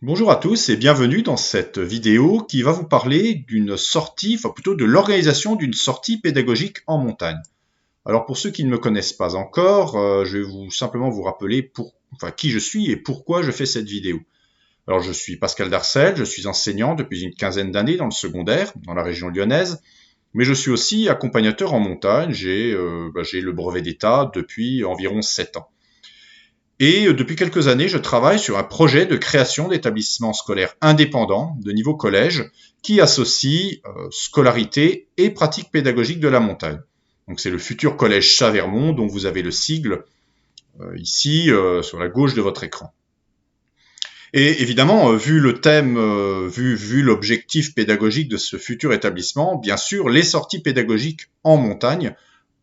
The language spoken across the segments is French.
Bonjour à tous et bienvenue dans cette vidéo qui va vous parler d'une sortie, enfin plutôt de l'organisation d'une sortie pédagogique en montagne. Alors pour ceux qui ne me connaissent pas encore, je vais simplement vous rappeler qui je suis et pourquoi je fais cette vidéo. Alors je suis Pascal Darcel, je suis enseignant depuis une quinzaine d'années dans le secondaire, dans la région lyonnaise, mais je suis aussi accompagnateur en montagne, j'ai le brevet d'État depuis environ 7 ans. Et depuis quelques années, je travaille sur un projet de création d'établissements scolaires indépendants de niveau collège qui associe scolarité et pratique pédagogique de la montagne. Donc c'est le futur collège Chavermont dont vous avez le sigle ici sur la gauche de votre écran. Et évidemment, vu le thème, vu l'objectif pédagogique de ce futur établissement, bien sûr, les sorties pédagogiques en montagne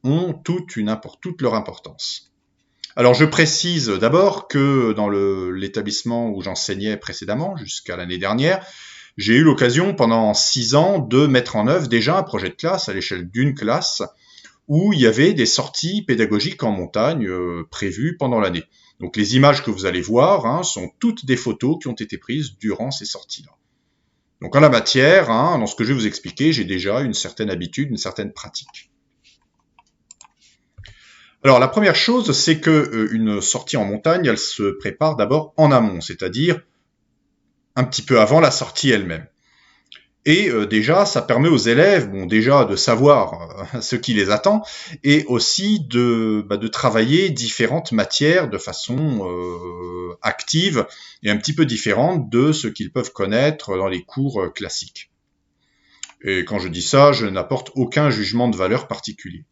ont toute leur importance. Alors je précise d'abord que dans l'établissement où j'enseignais précédemment, jusqu'à l'année dernière, j'ai eu l'occasion pendant 6 ans de mettre en œuvre déjà un projet de classe à l'échelle d'une classe où il y avait des sorties pédagogiques en montagne prévues pendant l'année. Donc les images que vous allez voir sont toutes des photos qui ont été prises durant ces sorties-là. Donc en la matière, dans ce que je vais vous expliquer, j'ai déjà une certaine habitude, une certaine pratique. Alors la première chose, c'est que une sortie en montagne, elle se prépare d'abord en amont, c'est-à-dire un petit peu avant la sortie elle-même. Et déjà, ça permet aux élèves, bon, déjà de savoir ce qui les attend, et aussi de travailler différentes matières de façon active et un petit peu différente de ce qu'ils peuvent connaître dans les cours classiques. Et quand je dis ça, je n'apporte aucun jugement de valeur particulier.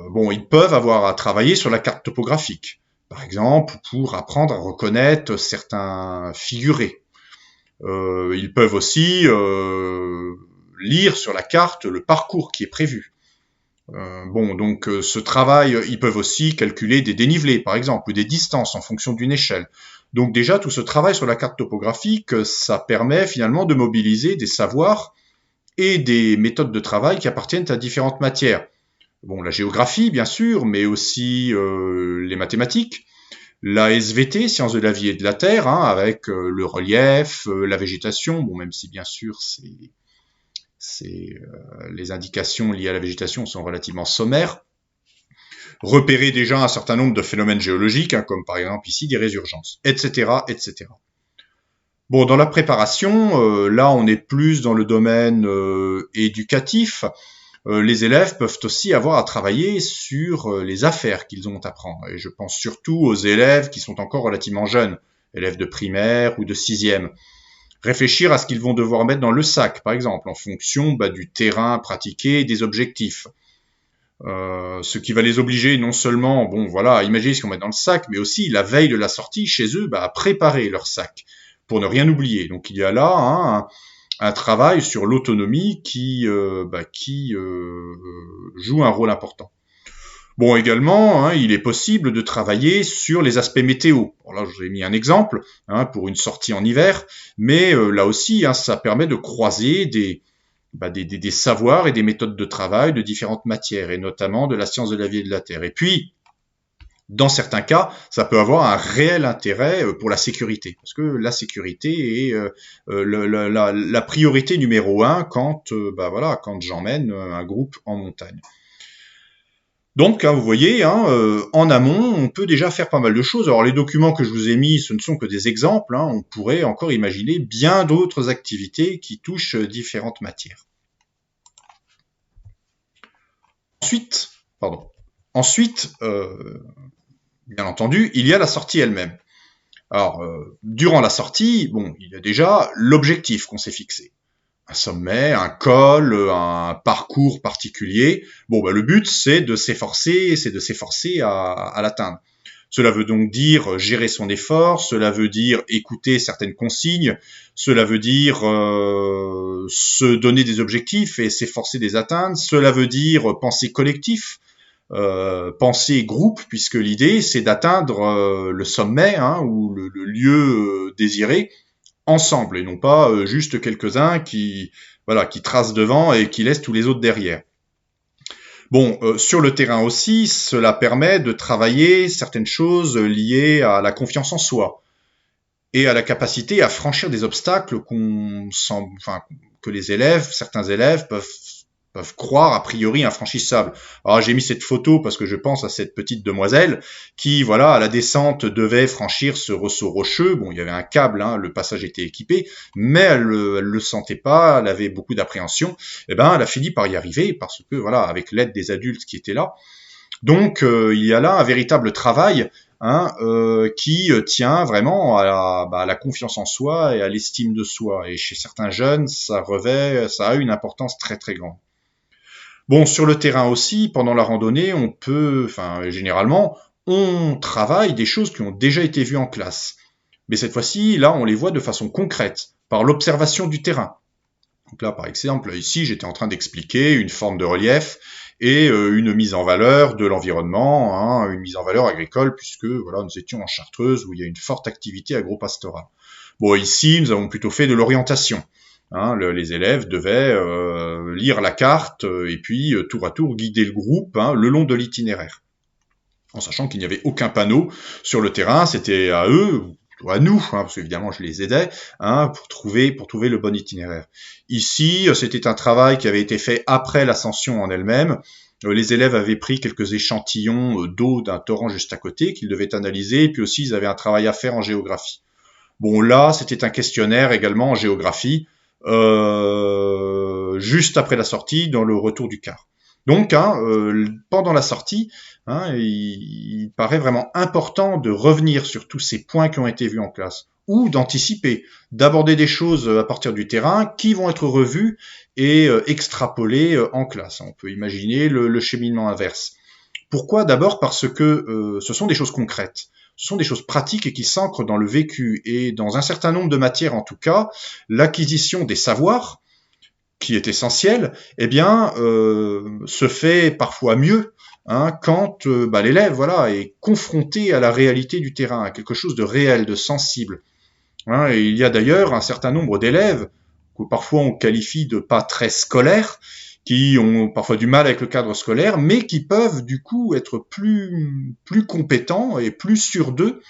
Bon, ils peuvent avoir à travailler sur la carte topographique, par exemple, pour apprendre à reconnaître certains figurés. Ils peuvent aussi lire sur la carte le parcours qui est prévu. Ce travail, ils peuvent aussi calculer des dénivelés, par exemple, ou des distances en fonction d'une échelle. Donc déjà, tout ce travail sur la carte topographique, ça permet finalement de mobiliser des savoirs et des méthodes de travail qui appartiennent à différentes matières. Bon, la géographie, bien sûr, mais aussi les mathématiques, la SVT, sciences de la vie et de la terre, avec le relief, la végétation, bon, même si bien sûr les indications liées à la végétation sont relativement sommaires. Repérer déjà un certain nombre de phénomènes géologiques, comme par exemple ici des résurgences, etc., etc. Bon, dans la préparation, là, on est plus dans le domaine éducatif. Les élèves peuvent aussi avoir à travailler sur les affaires qu'ils ont à apprendre. Et je pense surtout aux élèves qui sont encore relativement jeunes, élèves de primaire ou de sixième. Réfléchir à ce qu'ils vont devoir mettre dans le sac, par exemple, en fonction du terrain pratiqué et des objectifs. Ce qui va les obliger non seulement, à imaginer ce qu'on met dans le sac, mais aussi la veille de la sortie chez eux, à préparer leur sac pour ne rien oublier. Donc il y a là un travail sur l'autonomie qui joue un rôle important. Bon, également, il est possible de travailler sur les aspects météo. Bon, là, je vous ai mis un exemple pour une sortie en hiver, mais là aussi, ça permet de croiser des savoirs et des méthodes de travail de différentes matières, et notamment de la science de la vie et de la terre. Et puis, dans certains cas, ça peut avoir un réel intérêt pour la sécurité, parce que la sécurité est la priorité numéro 1 quand j'emmène un groupe en montagne. Donc, vous voyez, en amont, on peut déjà faire pas mal de choses. Alors, les documents que je vous ai mis, ce ne sont que des exemples. On pourrait encore imaginer bien d'autres activités qui touchent différentes matières. Ensuite, bien entendu, il y a la sortie elle-même. Alors, durant la sortie, il y a déjà l'objectif qu'on s'est fixé. Un sommet, un col, un parcours particulier. Le but, c'est de s'efforcer à l'atteindre. Cela veut donc dire gérer son effort, cela veut dire écouter certaines consignes, cela veut dire se donner des objectifs et s'efforcer de les atteindre, cela veut dire penser collectif, penser groupe, puisque l'idée c'est d'atteindre le sommet ou le lieu désiré ensemble et non pas juste quelques-uns qui tracent devant et qui laissent tous les autres derrière. Sur le terrain aussi, cela permet de travailler certaines choses liées à la confiance en soi. et à la capacité à franchir des obstacles que les élèves, certains élèves peuvent croire a priori infranchissables. Alors j'ai mis cette photo parce que je pense à cette petite demoiselle qui, voilà, à la descente devait franchir ce ressaut rocheux. Bon, il y avait un câble, hein, le passage était équipé, mais elle le sentait pas, elle avait beaucoup d'appréhension. Et ben, elle a fini par y arriver parce que, voilà, avec l'aide des adultes qui étaient là. Donc il y a là un véritable travail, hein, qui tient vraiment à la confiance en soi et à l'estime de soi. Et chez certains jeunes, ça a une importance très très grande. Bon, sur le terrain aussi, pendant la randonnée, généralement, on travaille des choses qui ont déjà été vues en classe. Mais cette fois-ci, là, on les voit de façon concrète, par l'observation du terrain. Donc là, par exemple, ici, j'étais en train d'expliquer une forme de relief et une mise en valeur de l'environnement, hein, une mise en valeur agricole, puisque voilà, nous étions en Chartreuse où il y a une forte activité agro-pastorale. Bon, ici, nous avons plutôt fait de l'orientation. Hein, les élèves devaient lire la carte et puis tour à tour guider le groupe, hein, le long de l'itinéraire. En sachant qu'il n'y avait aucun panneau sur le terrain, c'était à eux, ou à nous, hein, parce qu'évidemment je les aidais, hein, pour trouver le bon itinéraire. Ici, c'était un travail qui avait été fait après l'ascension en elle-même. Les élèves avaient pris quelques échantillons d'eau d'un torrent juste à côté qu'ils devaient analyser, et puis aussi ils avaient un travail à faire en géographie. Bon, là, c'était un questionnaire également en géographie, juste après la sortie, dans le retour du car. Donc, hein, pendant la sortie, hein, il paraît vraiment important de revenir sur tous ces points qui ont été vus en classe, ou d'anticiper, d'aborder des choses à partir du terrain qui vont être revues et extrapolées en classe. On peut imaginer le cheminement inverse. Pourquoi? D'abord parce que ce sont des choses concrètes. Ce sont des choses pratiques et qui s'ancrent dans le vécu. Et dans un certain nombre de matières, en tout cas, l'acquisition des savoirs, qui est essentielle, eh bien, se fait parfois mieux, hein, quand l'élève, voilà, est confronté à la réalité du terrain, à quelque chose de réel, de sensible. Hein, et il y a d'ailleurs un certain nombre d'élèves que parfois on qualifie de pas très scolaires, qui ont parfois du mal avec le cadre scolaire, mais qui peuvent du coup être plus compétents et plus sûrs d'eux,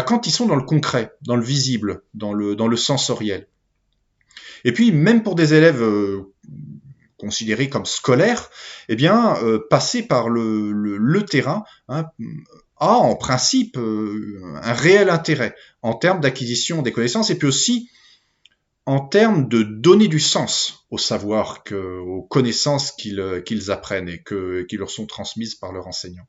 quand ils sont dans le concret, dans le visible, dans le sensoriel. Et puis même pour des élèves considérés comme scolaires, eh bien passer par le terrain, hein, a en principe un réel intérêt en termes d'acquisition des connaissances et puis aussi en termes de donner du sens au savoir, aux connaissances qu'ils apprennent et qui leur sont transmises par leurs enseignants.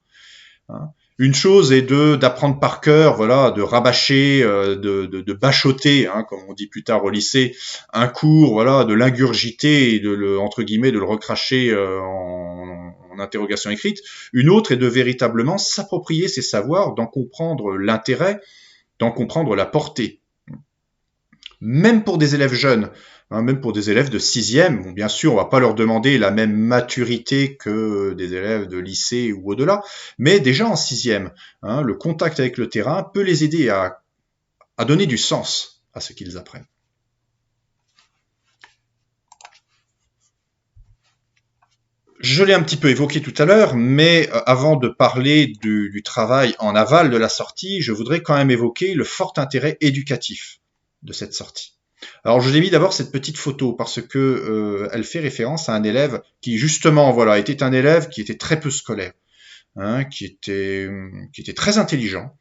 Hein. Une chose est d'apprendre par cœur, voilà, de rabâcher, de bachoter, hein, comme on dit plus tard au lycée, un cours, voilà, de l'ingurgiter et entre guillemets de le recracher en interrogation écrite. Une autre est de véritablement s'approprier ces savoirs, d'en comprendre l'intérêt, d'en comprendre la portée. Même pour des élèves jeunes, hein, même pour des élèves de 6e, bon, bien sûr, on va pas leur demander la même maturité que des élèves de lycée ou au-delà, mais déjà en 6e, hein, le contact avec le terrain peut les aider à donner du sens à ce qu'ils apprennent. Je l'ai un petit peu évoqué tout à l'heure, mais avant de parler du travail en aval de la sortie, je voudrais quand même évoquer le fort intérêt éducatif de cette sortie. Alors je vous ai mis d'abord cette petite photo parce que elle fait référence à un élève qui justement voilà était un élève qui était très peu scolaire, hein, qui était très intelligent,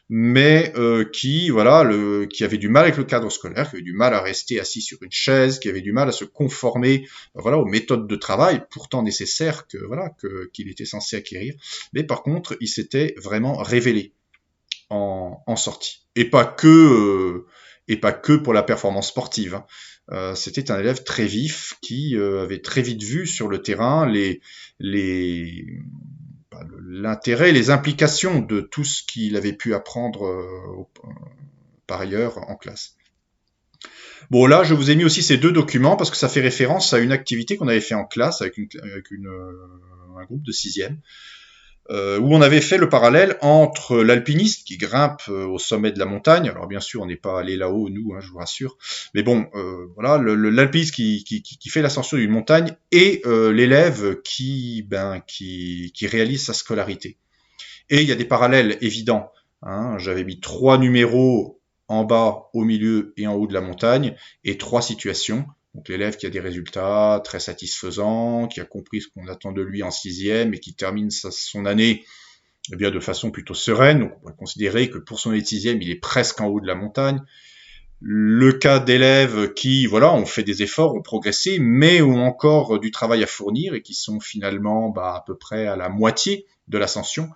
mais qui avait du mal avec le cadre scolaire, qui avait du mal à rester assis sur une chaise, qui avait du mal à se conformer voilà aux méthodes de travail pourtant nécessaires qu'il était censé acquérir. Mais par contre il s'était vraiment révélé en sortie et pas que pour la performance sportive. C'était un élève très vif qui avait très vite vu sur le terrain l'intérêt, les implications de tout ce qu'il avait pu apprendre par ailleurs en classe. Bon, là, je vous ai mis aussi ces deux documents parce que ça fait référence à une activité qu'on avait fait en classe avec un groupe de 6e. Où on avait fait le parallèle entre l'alpiniste qui grimpe au sommet de la montagne. Alors bien sûr, on n'est pas allé là-haut, nous, hein, je vous rassure. Mais bon, voilà, l'alpiniste qui fait l'ascension d'une montagne et l'élève qui réalise sa scolarité. Et il y a des parallèles évidents. Hein. J'avais mis 3 numéros en bas, au milieu et en haut de la montagne, et 3 situations. Donc l'élève qui a des résultats très satisfaisants, qui a compris ce qu'on attend de lui en 6e et qui termine son année eh bien, de façon plutôt sereine. Donc on pourrait considérer que pour son année de 6e, il est presque en haut de la montagne. Le cas d'élèves qui, voilà, ont fait des efforts, ont progressé, mais ont encore du travail à fournir et qui sont finalement à peu près à la moitié de l'ascension.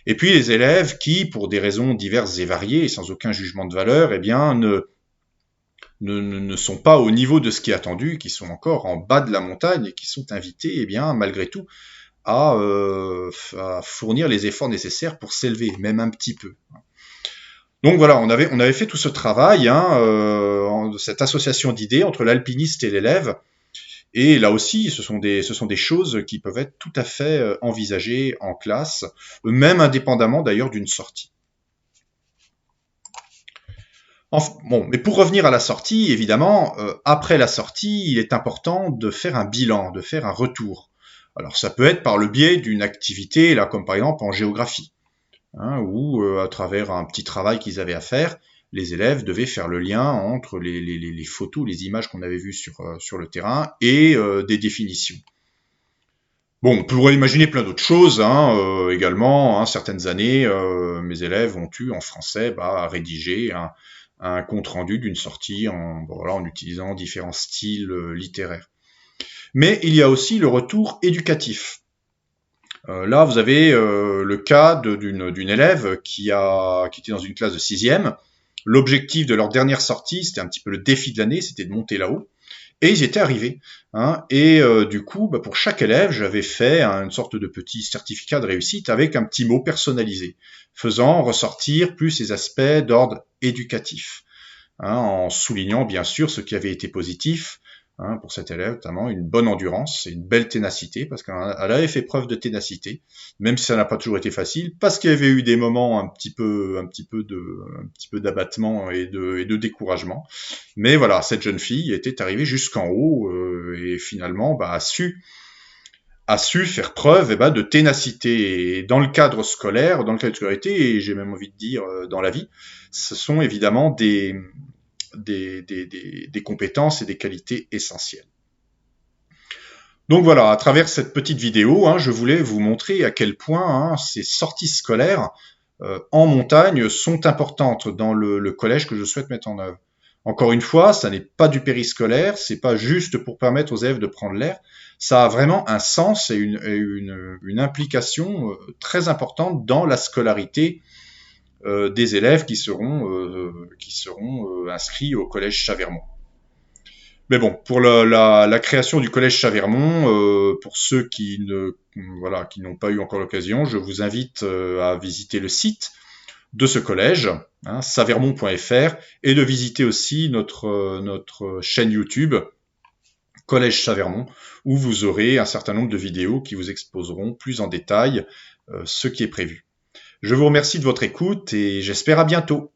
Et puis les élèves qui, pour des raisons diverses et variées et sans aucun jugement de valeur, eh bien, ne sont pas au niveau de ce qui est attendu, qui sont encore en bas de la montagne et qui sont invités, eh bien, malgré tout, à fournir les efforts nécessaires pour s'élever, même un petit peu. Donc voilà, on avait fait tout ce travail, cette association d'idées entre l'alpiniste et l'élève. Et là aussi, ce sont des choses qui peuvent être tout à fait envisagées en classe, même indépendamment d'ailleurs d'une sortie. Bon, mais pour revenir à la sortie, évidemment, après la sortie, il est important de faire un bilan, de faire un retour. Alors ça peut être par le biais d'une activité, là comme par exemple en géographie, où à travers un petit travail qu'ils avaient à faire, les élèves devaient faire le lien entre les photos, les images qu'on avait vues sur le terrain et des définitions. Bon, on pourrait imaginer plein d'autres choses également. Certaines années, mes élèves ont eu en français à rédiger un compte-rendu d'une sortie en utilisant différents styles littéraires. Mais il y a aussi le retour éducatif. Là, vous avez le cas d'une élève qui était dans une classe de 6e. L'objectif de leur dernière sortie, c'était un petit peu le défi de l'année, c'était de monter là-haut. Et ils étaient arrivés. Et du coup, pour chaque élève, j'avais fait une sorte de petit certificat de réussite avec un petit mot personnalisé, faisant ressortir plus ces aspects d'ordre éducatif, en soulignant bien sûr ce qui avait été positif pour cet élève, notamment une bonne endurance et une belle ténacité, parce qu'elle avait fait preuve de ténacité, même si ça n'a pas toujours été facile, parce qu'il y avait eu des moments un petit peu d'abattement et de découragement. Mais voilà, cette jeune fille était arrivée jusqu'en haut et finalement a su faire preuve de ténacité. Et dans le cadre scolaire, dans le cadre de scolarité, et j'ai même envie de dire dans la vie, ce sont évidemment des compétences et des qualités essentielles. Donc voilà, à travers cette petite vidéo, je voulais vous montrer à quel point ces sorties scolaires en montagne sont importantes dans le collège que je souhaite mettre en œuvre. Encore une fois, ça n'est pas du périscolaire, c'est pas juste pour permettre aux élèves de prendre l'air, ça a vraiment un sens et une implication très importante dans la scolarité des élèves qui seront inscrits au collège Chavermont. Mais bon, pour la création du collège Chavermont, pour ceux qui n'ont pas eu encore l'occasion, je vous invite à visiter le site de ce collège, savermont.fr, et de visiter aussi notre chaîne YouTube, Collège Chavermont, où vous aurez un certain nombre de vidéos qui vous exposeront plus en détail ce qui est prévu. Je vous remercie de votre écoute et j'espère à bientôt.